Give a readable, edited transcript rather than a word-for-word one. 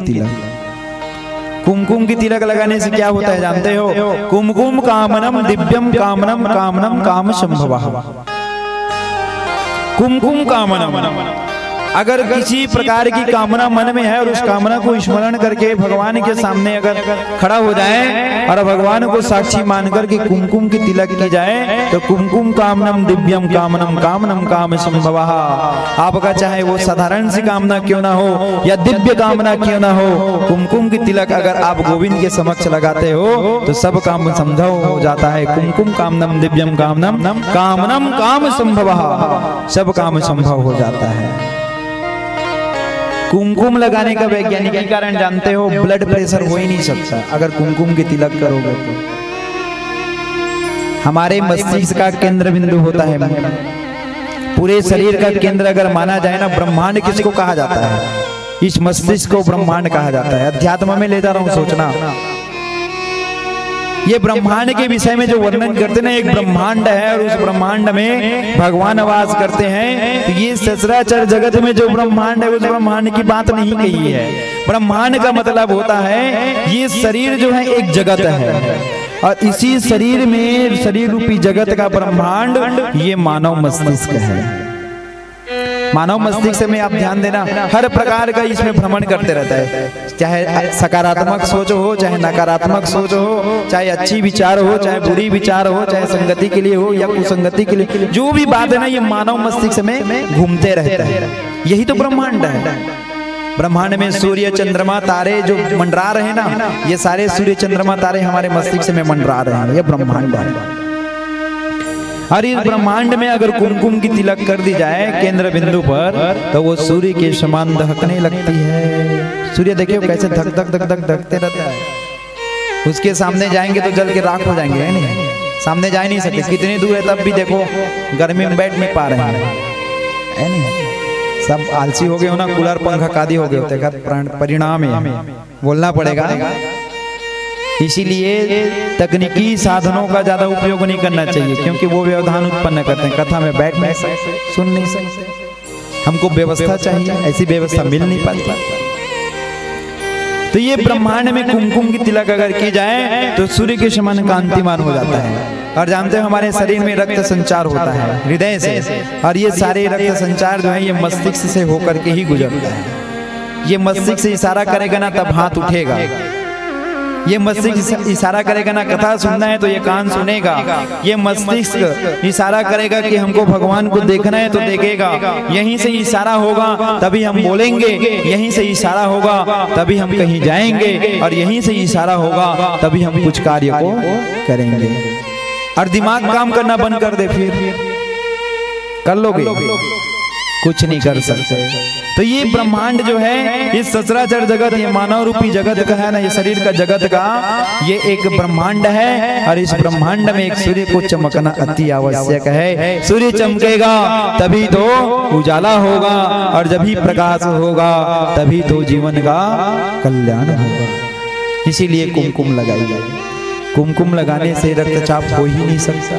तिलक। कुमकुम की तिलक लगाने से क्या होता है जानते हो? कुमकुम कामनम दिव्यम कामनम कामनम काम संभवः। कुमकुम कामनम, अगर किसी प्रकार की कामना मन में है और उस कामना को स्मरण करके भगवान के सामने अगर खड़ा हो जाए और भगवान को साक्षी मानकर के कुमकुम की तिलक की जाए तो कुमकुम कामनम दिव्यम कामनम कामनम काम संभवः। आपका चाहे वो साधारण सी कामना क्यों ना हो या दिव्य कामना क्यों ना हो, कुमकुम की तिलक अगर आप गोविंद के समक्ष लगाते हो तो सब काम संभव हो जाता है। कुमकुम कामनम दिव्यम कामनम कामनम काम संभवः, सब काम संभव हो जाता है। कुमकुम लगाने का वैज्ञानिक कारण जानते हो? ब्लड प्रेशर हो ही नहीं सकता अगर कुमकुम की तिलक करोगे तो। हमारे मस्तिष्क का केंद्र बिंदु होता है, पूरे शरीर का केंद्र अगर माना जाए ना, ब्रह्मांड किसको कहा जाता है? इस मस्तिष्क को ब्रह्मांड कहा जाता है। अध्यात्म में ले जा रहा हूं सोचना, ये ब्रह्मांड के विषय में जो वर्णन करते ना, एक ब्रह्मांड है और उस ब्रह्मांड में भगवान वास करते हैं। तो ये सचराचर जगत में जो ब्रह्मांड है उस ब्रह्मांड की बात नहीं कही है। ब्रह्मांड का मतलब होता है ये शरीर जो है एक जगत है और इसी शरीर में शरीर रूपी जगत का ब्रह्मांड ये मानव मस्तिष्क है। मानव मस्तिष्क में आप ध्यान देना, हर प्रकार का इसमें भ्रमण करते रहता है, चाहे सकारात्मक सोच हो, चाहे नकारात्मक सोच हो, चाहे अच्छी विचार हो, चाहे बुरी विचार हो, चाहे संगति के लिए हो या कुसंगति के लिए, जो भी बात है ना ये मानव मस्तिष्क में घूमते रहता है। यही तो ब्रह्मांड है। ब्रह्मांड में सूर्य चंद्रमा तारे जो मंडरा रहे ना, ये सारे सूर्य चंद्रमा तारे हमारे मस्तिष्क में मंडरा रहे हैं, ये ब्रह्मांड है। और इस ब्रह्मांड में अगर कुमकुम की तिलक कर दी जाए केंद्र बिंदु पर तो वो सूर्य के समान दहकने लगती है। सूर्य देखिए कैसे धक धक धक धक धकते रहता है। उसके सामने जाएंगे तो जल के राख हो जाएंगे, है नहीं? सामने जा नहीं सकते, कितनी दूर है तब भी देखो गर्मी में बैठ नहीं पा रहे हैं, है नहीं? सब आलसी हो गए हो ना, कूलर पंखा कादी हो गए होते, परिणाम है बोलना पड़ेगा। इसीलिए तकनीकी साधनों का ज्यादा उपयोग नहीं करना चाहिए क्योंकि वो व्यवधान उत्पन्न करते हैं। कथा में बैठ नहीं सकते, सुन नहीं सकते, हमको व्यवस्था चाहिए, ऐसी व्यवस्था मिल नहीं पाती। तो ये ब्रह्मांड में कुमकुम की तिलक अगर की जाए तो सूर्य के समान कांतिमान हो जाता है। और जानते हो हमारे शरीर में रक्त संचार होता है हृदय से, और ये सारे रक्त संचार जो है ये मस्तिष्क से होकर के ही गुजरता है। ये मस्तिष्क से इशारा करेगा ना तब हाथ उठेगा, ये मस्तिष्क इशारा करेगा ना कथा सुनना है तो ये कान सुनेगा, ये मस्तिष्क इशारा करेगा कि हमको भगवान को देखना है तो देखेगा, यहीं से इशारा होगा तभी हम बोलेंगे, यहीं से इशारा होगा तभी हम कहीं जाएंगे, और यहीं से इशारा होगा तभी हम कुछ कार्य को करेंगे। और दिमाग काम करना बंद कर दे फिर कर लोगे, कुछ नहीं कर सकते। तो ये ब्रह्मांड जो है इस सचराचर जगत, ये मानव रूपी जगत का है ना, ये शरीर का जगत का ये एक ब्रह्मांड है। और इस ब्रह्मांड में एक सूर्य को चमकना अति आवश्यक है। सूर्य चमकेगा तभी तो उजाला होगा, और जब भी प्रकाश होगा तभी तो जीवन का कल्याण होगा। इसीलिए कुमकुम लगाई जाए। कुमकुम लगाने से रक्तचाप हो ही नहीं सकता।